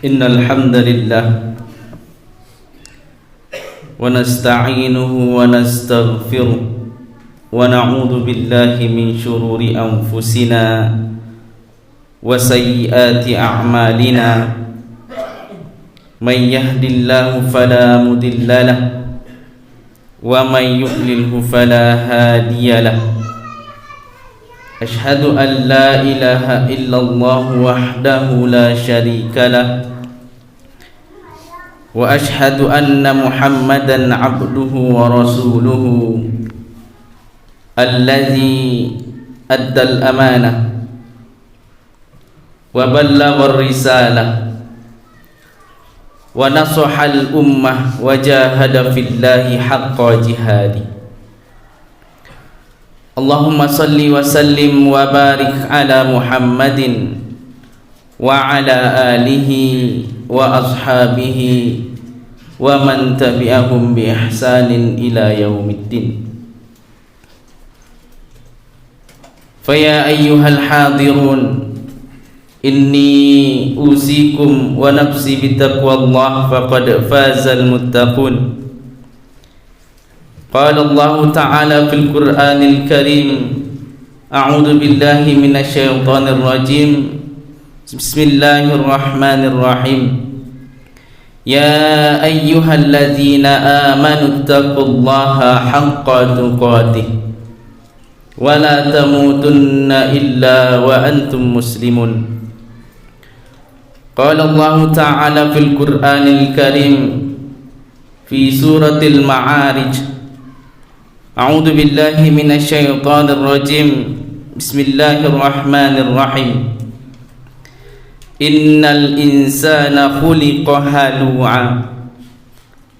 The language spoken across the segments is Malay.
Innal hamdalillah wa nasta'inuhu wa nastaghfiruh wa na'udzu billahi min shururi anfusina wa sayyiati a'malina man yahdihillahu fala mudilla lahu wa man yudlilhu fala hadiya lahu. Ashhadu an la ilaha illallah wahdahu la syarika lah wa ashhadu anna Muhammadan abduhu wa rasuluhu alladzi addal amanah wa ballaghar risalah wa nasahal ummah wa jahada fillahi haqqa jihadi. Allahumma salli wa sallim wa barik ala Muhammadin wa ala alihi wa ashabihi wa man tabi'ahum bi ihsanin ila yaumiddin. Faya ayyuhal hadirun, inni usikum wa nafsi bitaqwallah faqad fazal muttaqun. Qala Allah Ta'ala fil Qur'anil Karim, a'udzu billahi minasy syaithanir rajim. Bismillahirrahmanirrahim. Ya ayyuhalladzina amanu taqullaha haqqa tuqatih wa la tamutunna illa wa antum muslimun. Qala Allah Ta'ala fil Qur'anil Karim fi suratil Ma'arij, a'udzu billahi minasy syaithanir rajim. Bismillahirrahmanirrahim. Innal insana khuliqa halu'a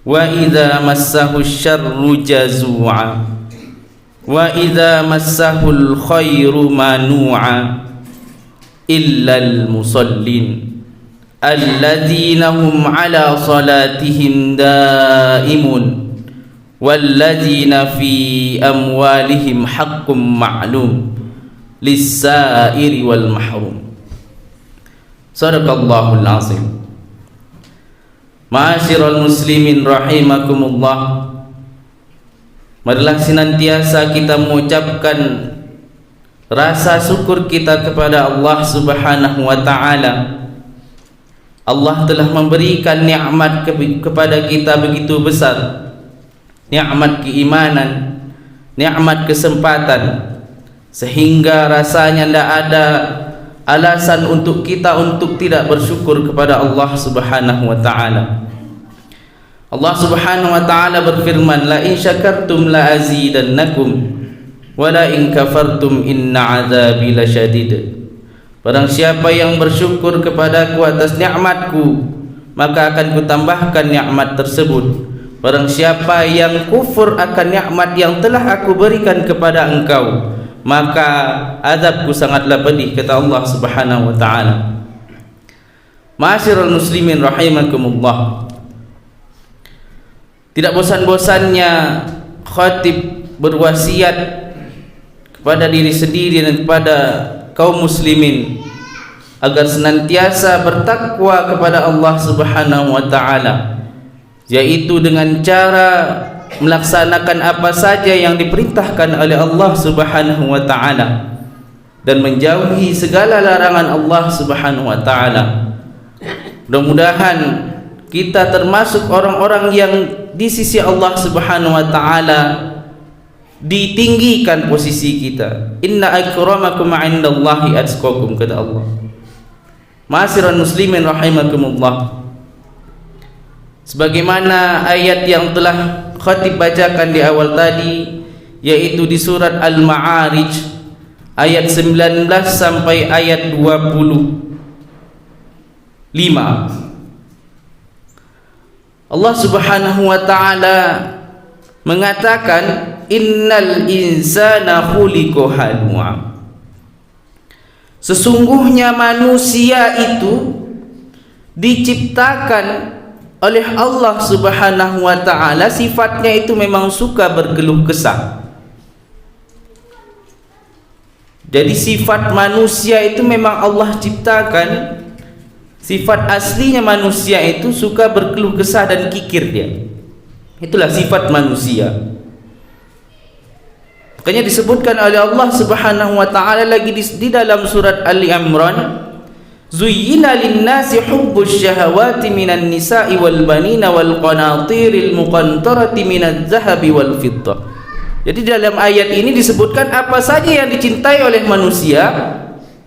wa idza massahu syarru jazua wa idza massahul khairu manu'a illal musallin alladzina hum ala salatihim daimun walladzina fi amwalihim haqqum ma'lum lis-sa'iri wal mahrum. Sadaqallahul azim. Ma'asyiral muslimin rahimakumullah, marilah senantiasa kita mengucapkan rasa syukur kita kepada Allah Subhanahu wa ta'ala. Allah telah memberikan nikmat kepada kita begitu besar, nikmat keimanan, nikmat kesempatan, sehingga rasanya tidak ada alasan untuk kita untuk tidak bersyukur kepada Allah Subhanahu wa ta'ala. Allah Subhanahu wa ta'ala berfirman, la in syakartum la azidannakum wa la in kafartum inna azabi lasyadid. Barang siapa yang bersyukur kepadaku atas nikmatku, maka akan kutambahkan nikmat tersebut. Barang siapa yang kufur akan nikmat yang telah aku berikan kepada engkau, maka azabku sangatlah pedih, kata Allah Subhanahu wa ta'ala. Ma'asyiral muslimin rahimakumullah, tidak bosan-bosannya khatib berwasiat kepada diri sendiri dan kepada kaum muslimin agar senantiasa bertakwa kepada Allah Subhanahu wa ta'ala, yaitu dengan cara melaksanakan apa saja yang diperintahkan oleh Allah Subhanahu wa ta'ala dan menjauhi segala larangan Allah Subhanahu wa ta'ala. Mudah-mudahan kita termasuk orang-orang yang di sisi Allah Subhanahu wa ta'ala ditinggikan posisi kita. Inna akramakum 'indallahi atqakum, kata Allah. Ma'asyiral muslimin rahimakumullah, sebagaimana ayat yang telah khatib bacakan di awal tadi, yaitu di surat Al-Ma'arij ayat 19 sampai ayat 25, Allah Subhanahu wa ta'ala mengatakan, innal insana khuliqa halu'a. Sesungguhnya manusia itu diciptakan oleh Allah Subhanahu wa ta'ala, sifatnya itu memang suka berkeluh kesah. Jadi sifat manusia itu memang Allah ciptakan Sifat aslinya manusia itu suka berkeluh kesah dan kikir dia. Itulah sifat manusia. Makanya disebutkan oleh Allah Subhanahu wa taala lagi di dalam surat Ali Imran, zuyyina lin-nasi hubbus syahawati minan nisa'i wal banina wal qanatiril muqantarati minadz zahabi wal fiddah. Jadi dalam ayat ini disebutkan apa saja yang dicintai oleh manusia.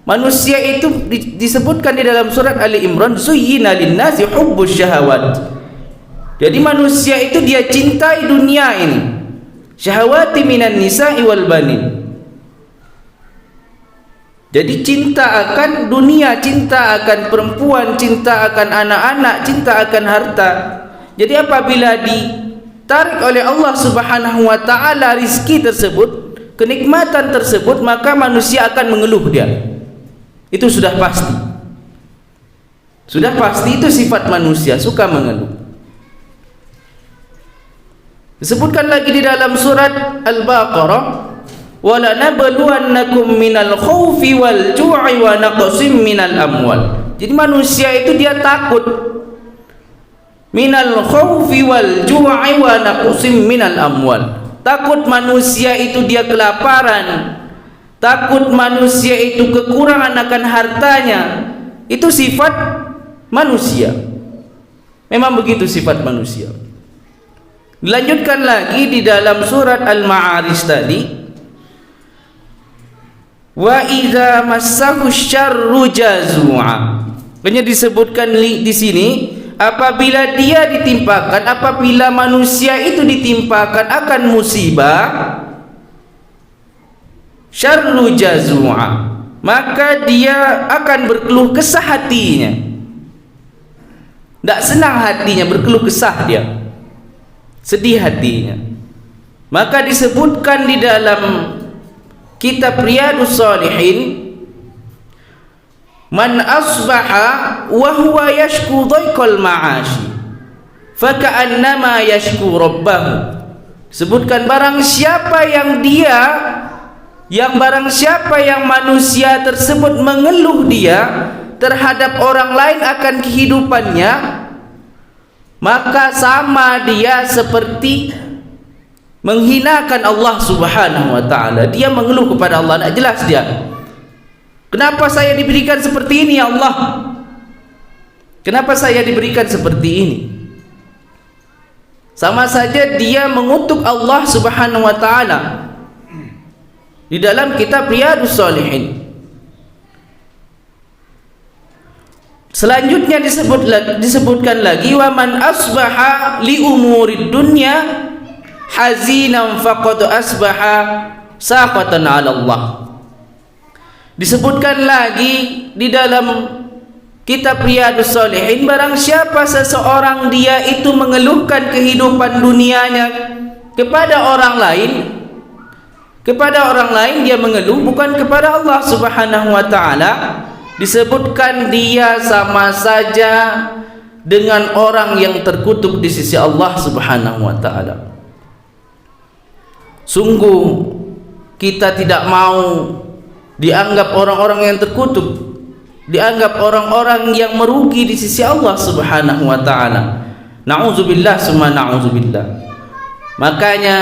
Manusia itu disebutkan di dalam surat Ali Imran, zuyyina lin-nasi hubbus syahawat. Jadi manusia itu dia cintai dunia ini. Syahawati minan nisa'i wal banin. Jadi cinta akan dunia, cinta akan perempuan, cinta akan anak-anak, cinta akan harta. Jadi apabila ditarik oleh Allah Subhanahu wa taala rizki tersebut, kenikmatan tersebut, maka manusia akan mengeluh dia. Itu sudah pasti. Sudah pasti itu sifat manusia, suka mengeluh. Disebutkan lagi di dalam surat Al-Baqarah, wala nabluwannakum minal khaufi wal ju'i wa naqsim minal amwal. Jadi manusia itu dia takut minal khaufi wal ju'i wa naqsim minal amwal. Takut manusia itu dia kelaparan, takut manusia itu kekurangan akan hartanya. Itu sifat manusia. Memang begitu sifat manusia. Dilanjutkan lagi di dalam surat Al-Ma'arij tadi, wa idza massahu syarru jazua. Hanya disebutkan di sini, apabila dia ditimpakan, apabila manusia itu ditimpakan akan musibah, syarru jazua, maka dia akan berkeluh kesah hatinya. Tak senang hatinya, berkeluh kesah dia, sedih hatinya. Maka disebutkan di dalam kitab Riyadhus Shalihin, man asbaha wa huwa yashku dhaiqal ma'ashi faka'annama yashku rabbahu. Sebutkan barang siapa yang manusia tersebut mengeluh dia terhadap orang lain akan kehidupannya, maka sama dia seperti menghinakan Allah Subhanahu wa taala. Dia mengeluh kepada Allah, tak jelas dia. Kenapa saya diberikan seperti ini ya Allah? Kenapa saya diberikan seperti ini? Sama saja dia mengutuk Allah Subhanahu wa taala. Di dalam kitab Riyadhus Shalihin selanjutnya disebutkan lagi, wa man asbaha li umurid dunya hazinan faqad asbaha saqatan 'ala Allah. Disebutkan lagi di dalam kitab Riyadhus Shalihin, barang siapa seseorang dia itu mengeluhkan kehidupan dunianya kepada orang lain, dia mengeluh, bukan kepada Allah Subhanahu wa taala, disebutkan dia sama saja dengan orang yang terkutuk di sisi Allah Subhanahu wa taala. Sungguh kita tidak mau dianggap orang-orang yang terkutuk, dianggap orang-orang yang merugi di sisi Allah Subhanahu wa taala. Na'udzubillah summa na'udzubillah. Makanya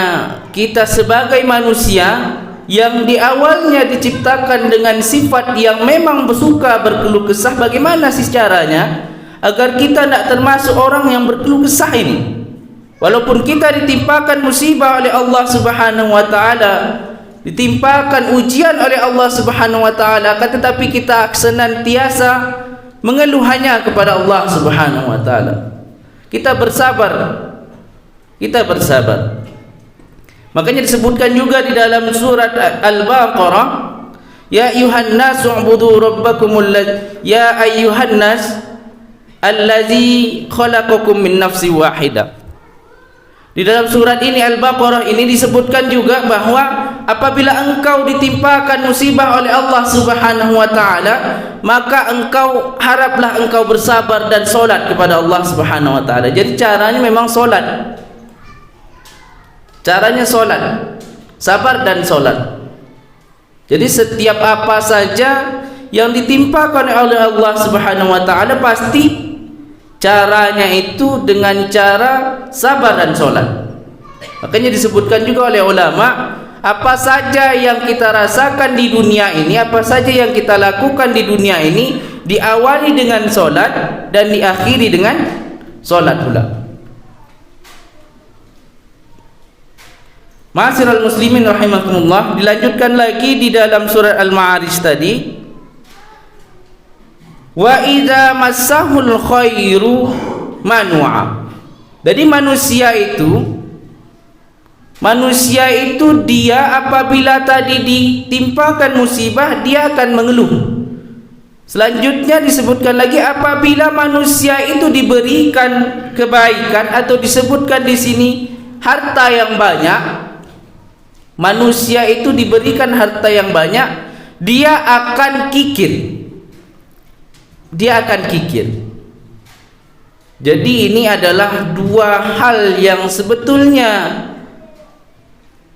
kita sebagai manusia yang di awalnya diciptakan dengan sifat yang memang suka berkeluh kesah, bagaimana sih caranya agar kita tidak termasuk orang yang berkeluh kesah ini? Walaupun kita ditimpakan musibah oleh Allah Subhanahu wa taala, ditimpakan ujian oleh Allah Subhanahu wa taala, tetapi kita senantiasa mengeluh hanya kepada Allah Subhanahu wa taala. Kita bersabar. Makanya disebutkan juga di dalam surat Al-Baqarah, ya ayyuhan nas u'budu rabbakumul ya ayyuhan nas allazi khalaqakum min nafsin wahidah. Di dalam surat ini Al-Baqarah ini disebutkan juga bahwa apabila engkau ditimpakan musibah oleh Allah Subhanahu wa taala, maka haraplah engkau bersabar dan solat kepada Allah Subhanahu wa taala. Jadi caranya memang solat. Caranya solat, sabar dan solat. Jadi setiap apa saja yang ditimpakan oleh Allah Subhanahu wa taala pasti caranya itu dengan cara sabar dan sholat. Makanya disebutkan juga oleh ulama, apa saja yang kita rasakan di dunia ini, apa saja yang kita lakukan di dunia ini, diawali dengan sholat dan diakhiri dengan sholat pula. Ma'asyiral muslimin rahimakumullah, dilanjutkan lagi di dalam surat Al-Ma'arij tadi, wa idza massahul khairu manu'a. Jadi manusia itu dia apabila tadi ditimpakan musibah dia akan mengeluh. Selanjutnya disebutkan lagi apabila manusia itu diberikan kebaikan, atau disebutkan di sini harta yang banyak. Manusia itu diberikan harta yang banyak, dia akan kikir. Dia akan kikir. Jadi ini adalah dua hal yang sebetulnya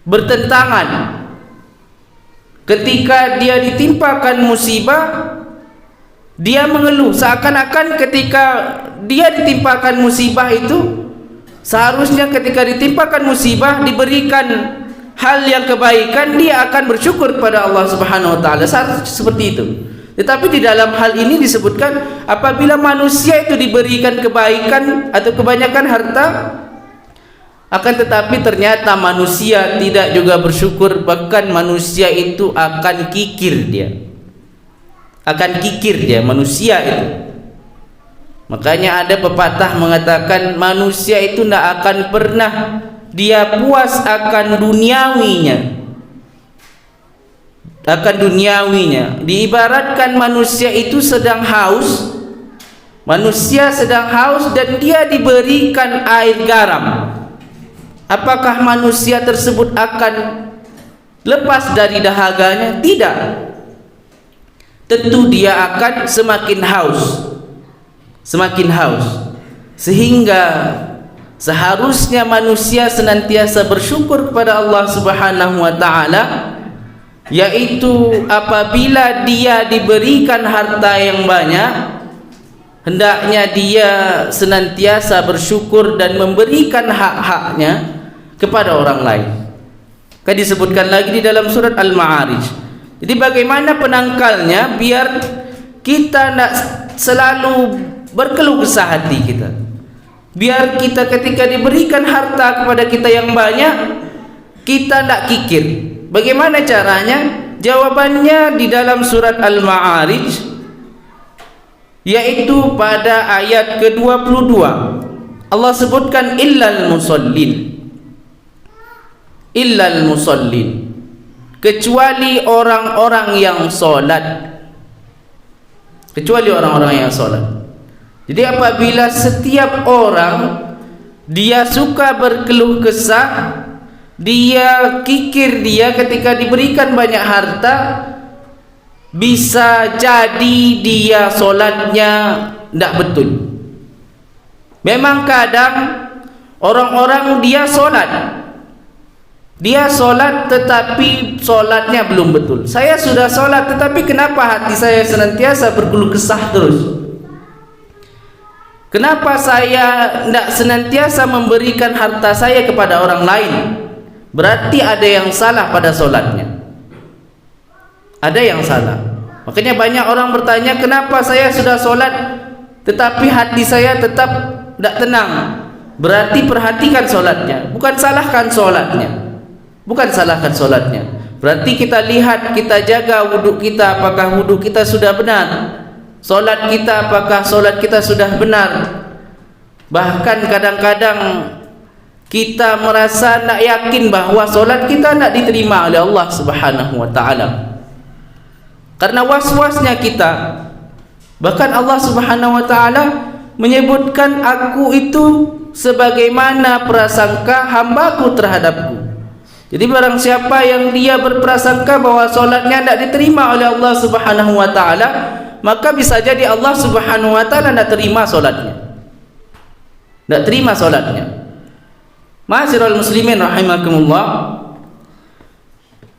bertentangan. Ketika dia ditimpakan musibah, dia mengeluh, seakan-akan ketika dia ditimpakan musibah itu, seharusnya ketika ditimpakan musibah diberikan hal yang kebaikan, dia akan bersyukur kepada Allah Subhanahu wa taala. Seperti itu. Tetapi di dalam hal ini disebutkan apabila manusia itu diberikan kebaikan atau kebanyakan harta, akan tetapi ternyata manusia tidak juga bersyukur, bahkan manusia itu akan kikir dia. Akan kikir dia, manusia itu. Makanya ada pepatah mengatakan manusia itu tidak akan pernah dia puas akan duniawinya. Diibaratkan manusia itu sedang haus. Manusia sedang haus dan dia diberikan air garam. Apakah manusia tersebut akan lepas dari dahaganya? Tidak. Tentu dia akan semakin haus. Sehingga seharusnya manusia senantiasa bersyukur kepada Allah Subhanahu wa taala, yaitu apabila dia diberikan harta yang banyak, hendaknya dia senantiasa bersyukur dan memberikan hak-haknya kepada orang lain. Kan disebutkan lagi di dalam surat Al-Ma'arij. Jadi bagaimana penangkalnya biar kita tidak selalu berkeluh kesah hati kita. Biar kita ketika diberikan harta kepada kita yang banyak, kita tidak kikir. Bagaimana caranya? Jawabannya di dalam surat Al-Ma'arij, yaitu pada ayat ke-22. Allah sebutkan illal musallin, kecuali orang-orang yang solat. Jadi apabila setiap orang dia suka berkeluh kesah, dia kikir, dia ketika diberikan banyak harta, bisa jadi dia solatnya tidak betul. Memang kadang orang-orang dia solat tetapi solatnya belum betul. Saya sudah solat tetapi kenapa hati saya senantiasa berkeluh kesah terus? Kenapa saya tidak senantiasa memberikan harta saya kepada orang lain? Berarti ada yang salah pada solatnya. Ada yang salah. Makanya banyak orang bertanya, kenapa saya sudah solat tetapi hati saya tetap tidak tenang? Berarti perhatikan solatnya, bukan salahkan solatnya. Berarti kita lihat, kita jaga wuduk kita, apakah wuduk kita sudah benar. Solat kita, apakah solat kita sudah benar. Bahkan kadang-kadang kita merasa nak yakin bahawa solat kita nak diterima oleh Allah Subhanahu wa taala. Karena was-wasnya kita. Bahkan Allah Subhanahu wa taala menyebutkan, aku itu sebagaimana prasangka hambaku terhadapku. Jadi barang siapa yang dia berprasangka bahwa solatnya tidak diterima oleh Allah Subhanahu wa taala, maka bisa jadi Allah Subhanahu wa taala tidak terima solatnya. Ma'asyiral muslimin rahimakumullah,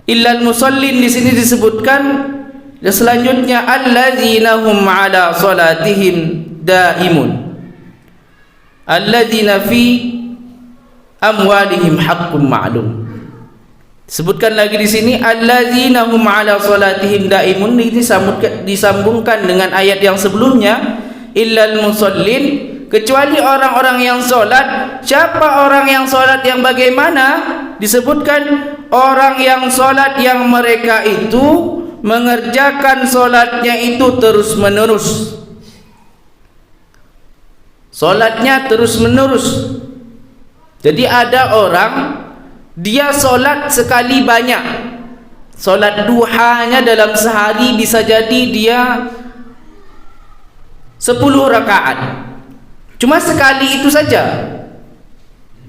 illal musallin di sini disebutkan Dan selanjutnya alladzina hum ala salatihim daimun. Alladzina fi amwalihim haqqun ma'lum. Sebutkan lagi di sini alladzina hum ala salatihim daimun, ini disambungkan dengan ayat yang sebelumnya illal musallin, kecuali orang-orang yang solat. Siapa orang yang solat yang bagaimana? Disebutkan orang yang solat yang mereka itu mengerjakan solatnya itu terus menerus. Solatnya terus menerus. Jadi ada orang dia solat sekali banyak. Solat duhanya dalam sehari bisa jadi dia 10 rakaat. Cuma sekali itu saja.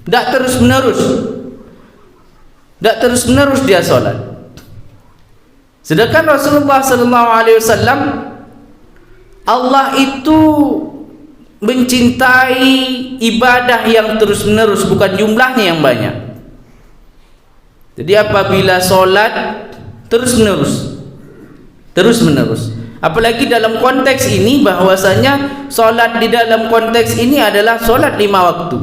Tak terus menerus. Tak terus menerus dia solat. Sedangkan Rasulullah SAW, Allah itu mencintai ibadah yang terus menerus, bukan jumlahnya yang banyak. Jadi apabila solat terus menerus, apalagi dalam konteks ini, bahwasanya solat di dalam konteks ini adalah solat 5 waktu.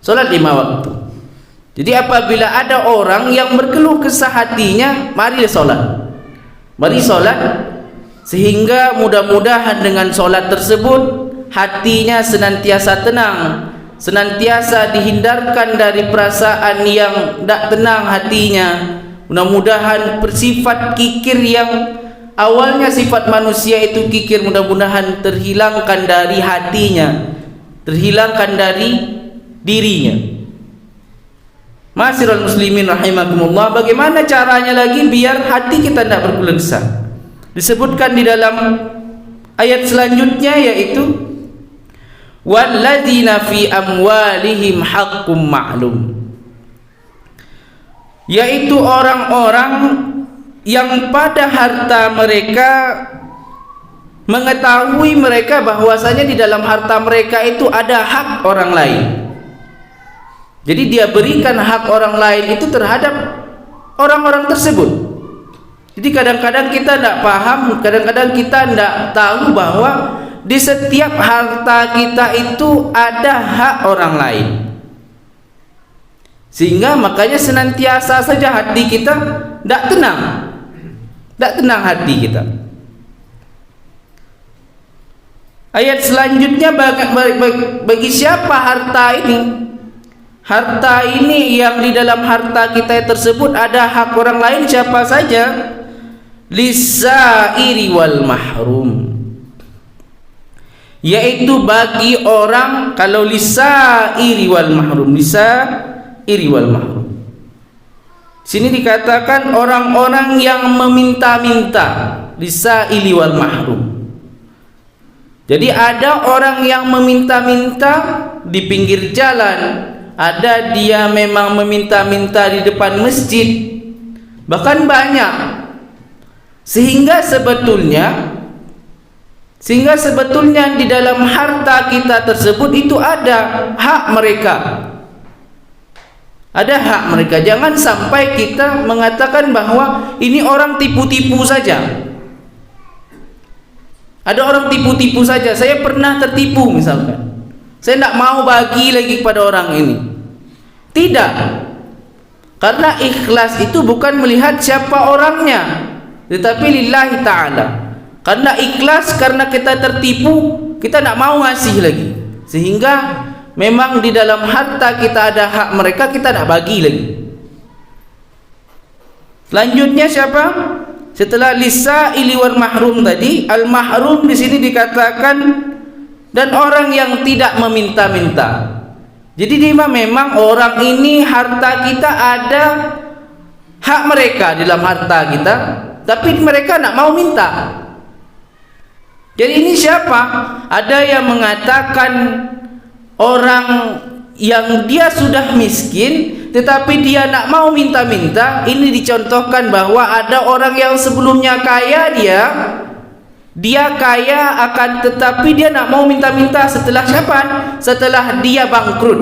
Solat 5 waktu. Jadi apabila ada orang yang berkeluh kesah hatinya, mari solat. Mari solat, sehingga mudah-mudahan dengan solat tersebut hatinya senantiasa tenang, senantiasa dihindarkan dari perasaan yang tak tenang hatinya. Mudah-mudahan bersifat kikir yang awalnya sifat manusia itu kikir, mudah-mudahan terhilangkan dari hatinya, terhilangkan dari dirinya. Ma'asyiral muslimin rahimakumullah, bagaimana caranya lagi biar hati kita tidak berkeluh kesah? Disebutkan di dalam ayat selanjutnya, yaitu walladzina fi amwalihim haqqum ma'lum, yaitu orang-orang yang pada harta mereka mengetahui mereka bahwasanya di dalam harta mereka itu ada hak orang lain. Jadi dia berikan hak orang lain itu terhadap orang-orang tersebut. Jadi kadang-kadang kita tidak paham, kadang-kadang kita tidak tahu bahwa di setiap harta kita itu ada hak orang lain. Sehingga makanya senantiasa saja hati kita tidak tenang. Tidak tenang hati kita. Ayat selanjutnya, bagi siapa harta ini? Harta ini yang di dalam harta kita tersebut ada hak orang lain, siapa saja? Lisairi wal mahrum, yaitu bagi orang, kalau lisairi wal mahrum, lisairi wal mahrum, sini dikatakan orang-orang yang meminta-minta, lisairi wal mahrum. Jadi ada orang yang meminta-minta di pinggir jalan, ada dia memang meminta-minta di depan masjid, bahkan banyak. Sehingga sebetulnya di dalam harta kita tersebut itu ada hak mereka. Ada hak mereka. Jangan sampai kita mengatakan bahwa ini orang tipu-tipu saja. Ada orang tipu-tipu saja. Saya pernah tertipu misalkan. Saya tidak mau bagi lagi kepada orang ini. Tidak. Karena ikhlas itu bukan melihat siapa orangnya, tetapi lillahi ta'ala. Karena ikhlas, karena kita tertipu, kita tidak mau ngasih lagi. Sehingga memang di dalam harta kita ada hak mereka, kita tidak bagi lagi. Selanjutnya siapa? Setelah lisaili wal mahrum tadi, al mahrum di sini dikatakan dan orang yang tidak meminta-minta. Jadi dia memang orang ini harta kita ada hak mereka di dalam harta kita, tapi mereka tidak mau minta. Jadi ini siapa? Ada yang mengatakan orang yang dia sudah miskin tetapi dia tidak mau minta-minta. Ini dicontohkan bahwa ada orang yang sebelumnya kaya, dia kaya akan tetapi dia tidak mau minta-minta setelah siapa? Setelah dia bangkrut.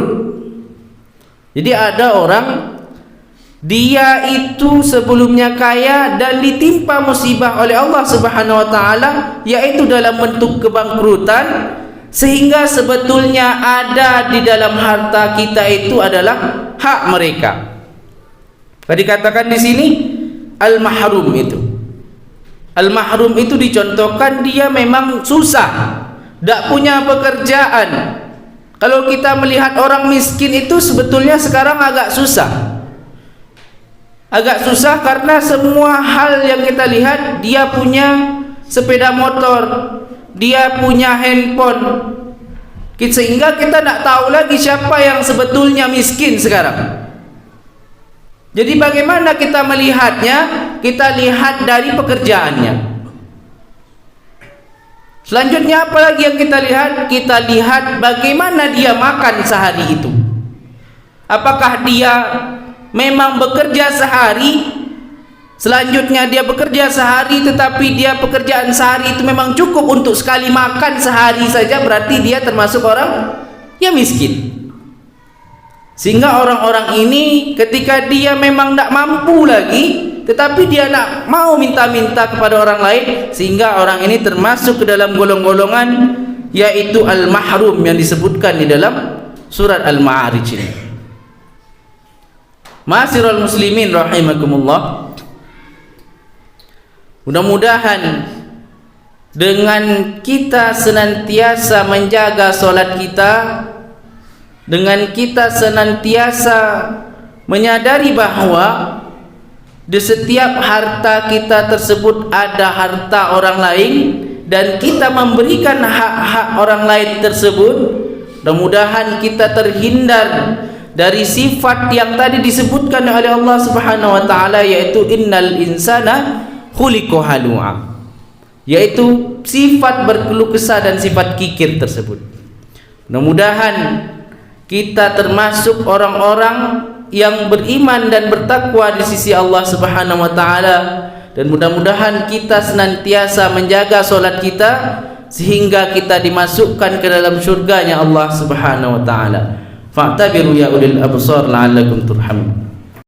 Jadi ada orang dia itu sebelumnya kaya dan ditimpa musibah oleh Allah Subhanahu wa taala, yaitu dalam bentuk kebangkrutan, sehingga sebetulnya ada di dalam harta kita itu adalah hak mereka. Dikatakan di sini al-mahrum itu. Al-mahrum itu dicontohkan dia memang susah, tidak punya pekerjaan. Kalau kita melihat orang miskin itu sebetulnya sekarang agak susah. Agak susah karena semua hal yang kita lihat, dia punya sepeda motor, dia punya handphone, sehingga kita tidak tahu lagi siapa yang sebetulnya miskin sekarang. Jadi bagaimana kita melihatnya? Kita lihat dari pekerjaannya. Selanjutnya apa lagi yang kita lihat? Kita lihat bagaimana dia makan sehari itu. Apakah dia memang bekerja sehari, selanjutnya dia bekerja sehari, tetapi dia pekerjaan sehari itu memang cukup untuk sekali makan sehari saja, berarti dia termasuk orang yang miskin. Sehingga orang-orang ini ketika dia memang tidak mampu lagi, tetapi dia tidak mau minta-minta kepada orang lain, sehingga orang ini termasuk ke dalam golong-golongan yaitu al-mahrum yang disebutkan di dalam surat Al-Ma'arij ini. Ma'asyiral muslimin rahimakumullah, mudah-mudahan dengan kita senantiasa menjaga solat kita, dengan kita senantiasa menyadari bahwa di setiap harta kita tersebut ada harta orang lain, dan kita memberikan hak-hak orang lain tersebut, mudah-mudahan kita terhindar dari sifat yang tadi disebutkan oleh Allah Subhanahu wa taala, yaitu innal insana khuliqa halu'a, yaitu sifat berkeluh kesah dan sifat kikir tersebut. Mudah-mudahan kita termasuk orang-orang yang beriman dan bertakwa di sisi Allah Subhanahu wa taala, dan mudah-mudahan kita senantiasa menjaga solat kita sehingga kita dimasukkan ke dalam surganya Allah Subhanahu wa taala. Fa'tabiru ya ulil absar la'allakum turhamun.